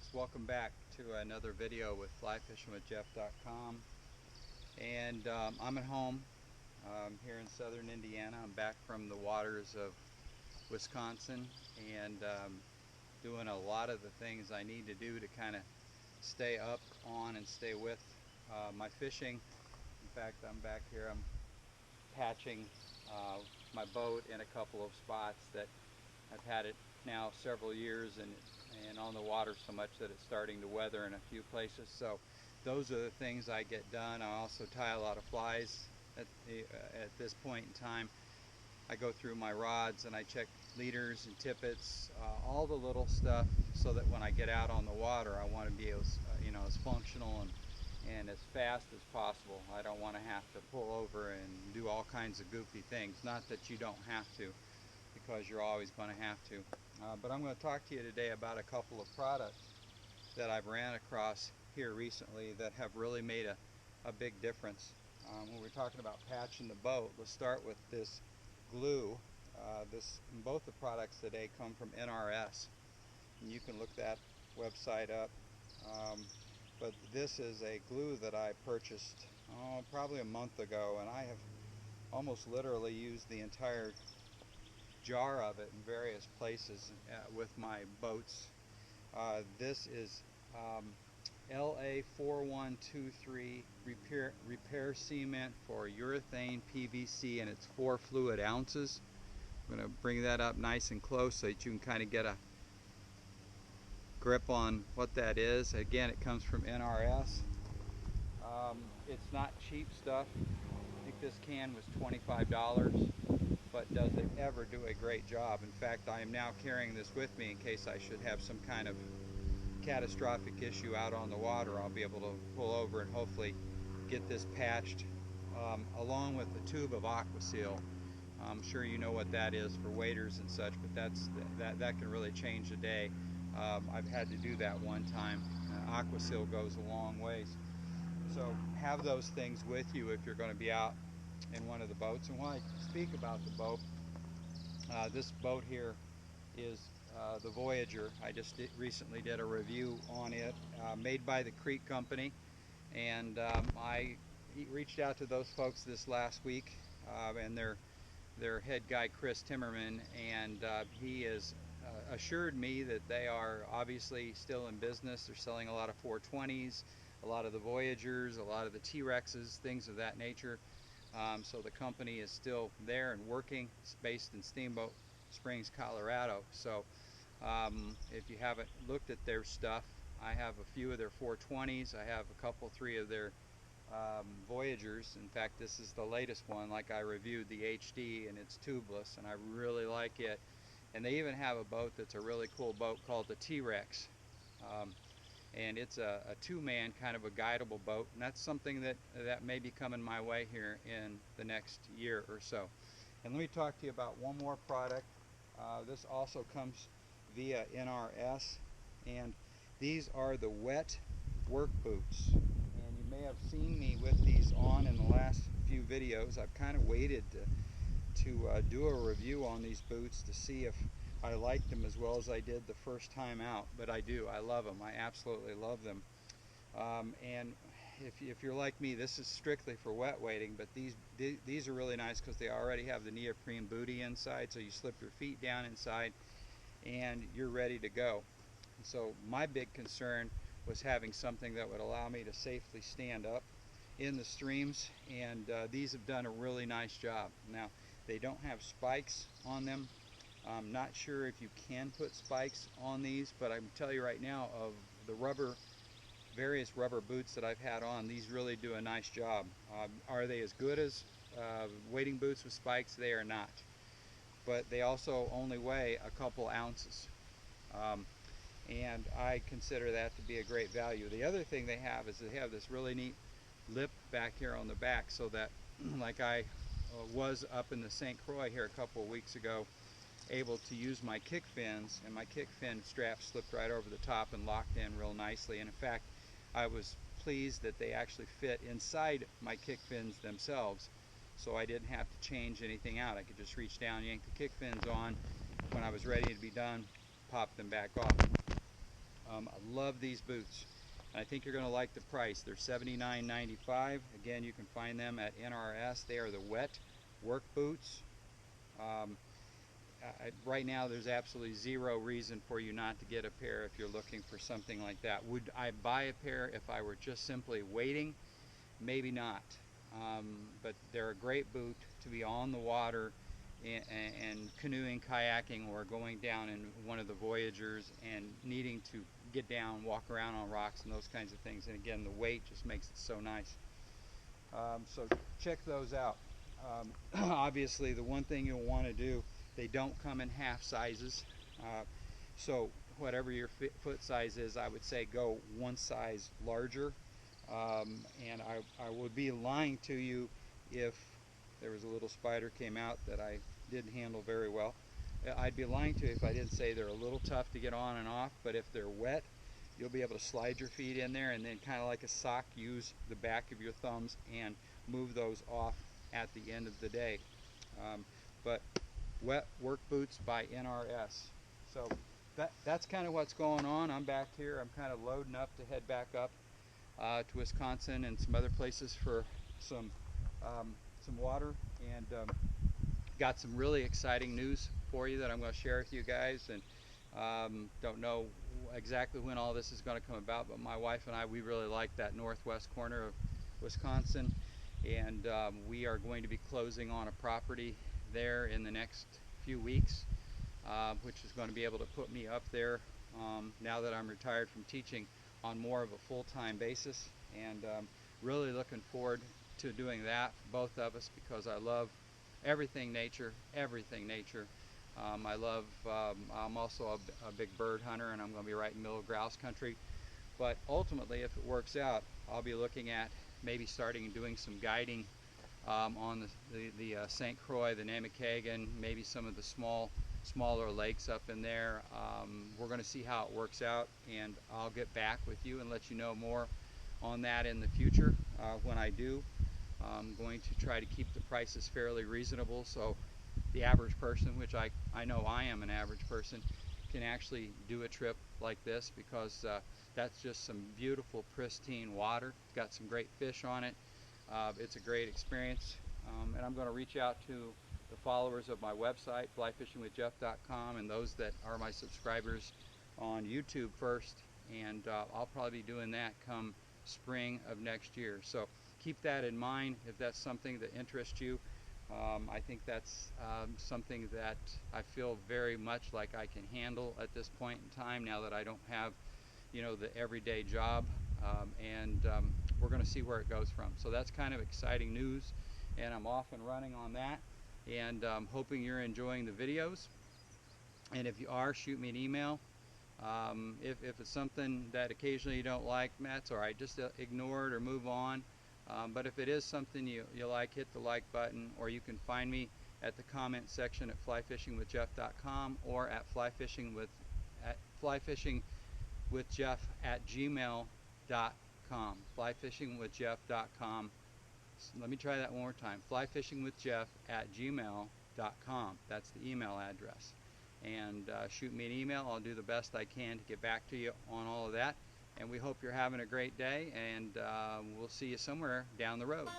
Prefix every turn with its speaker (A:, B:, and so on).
A: folks, welcome back to another video with flyfishingwithjeff.com. And I'm at home here in southern Indiana. I'm back from the waters of Wisconsin and doing a lot of the things I need to do to kind of stay up on and stay with my fishing. In fact, I'm back here, I'm patching my boat in a couple of spots that I've had it now several years and on the water so much that it's starting to weather in a few places. So those are the things I get done. I also tie a lot of flies at this point in time. I go through my rods and I check leaders and tippets, all the little stuff, so that when I get out on the water I want to be as as functional and as fast as possible. I don't want to have to pull over and do all kinds of goofy things. Not that you don't have to, because you're always going to have to. But I'm going to talk to you today about a couple of products that I've ran across here recently that have really made a big difference. When we're talking about patching the boat, let's start with this glue. Both the products today come from NRS, and you can look that website up. But this is a glue that I purchased probably a month ago, and I have almost literally used the entire jar of it in various places with my boats. This is LA4123 repair cement for urethane PVC, and it's 4 fluid ounces. I'm going to bring that up nice and close so that you can kind of get a grip on what that is. Again, it comes from NRS. It's not cheap stuff. I think this can was $25, but does it ever do a great job. In fact, I am now carrying this with me in case I should have some kind of catastrophic issue out on the water. I'll be able to pull over and hopefully get this patched along with a tube of Aquaseal. I'm sure you know what that is for waders and such, but that can really change the day. I've had to do that one time. Aquaseal goes a long ways. So have those things with you if you're going to be out in one of the boats. And while I speak about the boat, this boat here is the Voyager. I just recently did a review on it, made by the Creek Company, and I reached out to those folks this last week, and their head guy Chris Timmerman, and he has assured me that they are obviously still in business. They're selling a lot of 420s, a lot of the Voyagers, a lot of the T-Rexes, things of that nature. So the company is still there and working. It's based in Steamboat Springs, Colorado. So if you haven't looked at their stuff, I have a few of their 420s. I have three of their Voyagers. In fact, this is the latest one. Like I reviewed the HD, and it's tubeless, and I really like it. And they even have a boat that's a really cool boat called the T-Rex. And it's a two-man kind of a guidable boat, and that's something that may be coming my way here in the next year or so. And let me talk to you about one more product. This also comes via NRS, and these are the wet work boots. And you may have seen me with these on in the last few videos. I've kind of waited to do a review on these boots to see if I liked them as well as I did the first time out, but I do. I love them. I absolutely love them. And if you're like me, this is strictly for wet wading, but these are really nice because they already have the neoprene booty inside, so you slip your feet down inside and you're ready to go. So my big concern was having something that would allow me to safely stand up in the streams, and these have done a really nice job. Now, they don't have spikes on them. I'm not sure if you can put spikes on these, but I can tell you right now, of the various rubber boots that I've had on, these really do a nice job. Are they as good as wading boots with spikes? They are not. But they also only weigh a couple ounces. And I consider that to be a great value. The other thing they have is they have this really neat lip back here on the back, so that like I was up in the St. Croix here a couple of weeks ago, able to use my kick fins, and my kick fin strap slipped right over the top and locked in real nicely. And in fact, I was pleased that they actually fit inside my kick fins themselves, so I didn't have to change anything out. I could just reach down, yank the kick fins on. When I was ready to be done, pop them back off. I love these boots. I think you're going to like the price. They're $79.95. Again, you can find them at NRS. They are the wet work boots. Um, right now, there's absolutely zero reason for you not to get a pair if you're looking for something like that. Would I buy a pair if I were just simply waiting? Maybe not. But they're a great boot to be on the water and canoeing, kayaking, or going down in one of the Voyagers and needing to get down, walk around on rocks and those kinds of things. And again, the weight just makes it so nice. So check those out. Obviously, the one thing you'll want to do, they don't come in half sizes. So whatever your foot size is, I would say go one size larger. And I would be lying to you if there was a little spider came out that I didn't handle very well. I'd be lying to you if I didn't say they're a little tough to get on and off, but if they're wet, you'll be able to slide your feet in there and then kind of like a sock, use the back of your thumbs and move those off at the end of the day. But wet work boots by NRS. So that's kind of what's going on. I'm back here. I'm kind of loading up to head back up to Wisconsin and some other places for some water, and got some really exciting news for you that I'm going to share with you guys. And don't know exactly when all this is going to come about, but my wife and I, we really like that northwest corner of Wisconsin, and we are going to be closing on a property there in the next few weeks, which is going to be able to put me up there now that I'm retired from teaching on more of a full-time basis, and really looking forward to doing that, both of us, because I love everything nature. I love, I'm also a big bird hunter, and I'm going to be right in the middle of grouse country. But ultimately, if it works out, I'll be looking at maybe starting doing some guiding on the St. Croix, the Namekagon, maybe some of the smaller lakes up in there. We're going to see how it works out, and I'll get back with you and let you know more on that in the future when I do. I'm going to try to keep the prices fairly reasonable so the average person, which I know I am an average person, can actually do a trip like this, because that's just some beautiful, pristine water. It's got some great fish on it. It's a great experience, and I'm going to reach out to the followers of my website, flyfishingwithjeff.com, and those that are my subscribers on YouTube first, and I'll probably be doing that come spring of next year. So keep that in mind if that's something that interests you. I think that's something that I feel very much like I can handle at this point in time, now that I don't have, the everyday job, and we're going to see where it goes from. So that's kind of exciting news, and I'm off and running on that, and hoping you're enjoying the videos. And if you are, shoot me an email. If it's something that occasionally you don't like, that's all right. Just ignore it or move on. But if it is something you like, hit the like button, or you can find me at the comment section at flyfishingwithjeff.com or at flyfishingwithjeff@gmail.com. flyfishingwithjeff.com. Let me try that one more time. flyfishingwithjeff@gmail.com. That's the email address. And shoot me an email. I'll do the best I can to get back to you on all of that. And we hope you're having a great day, and we'll see you somewhere down the road.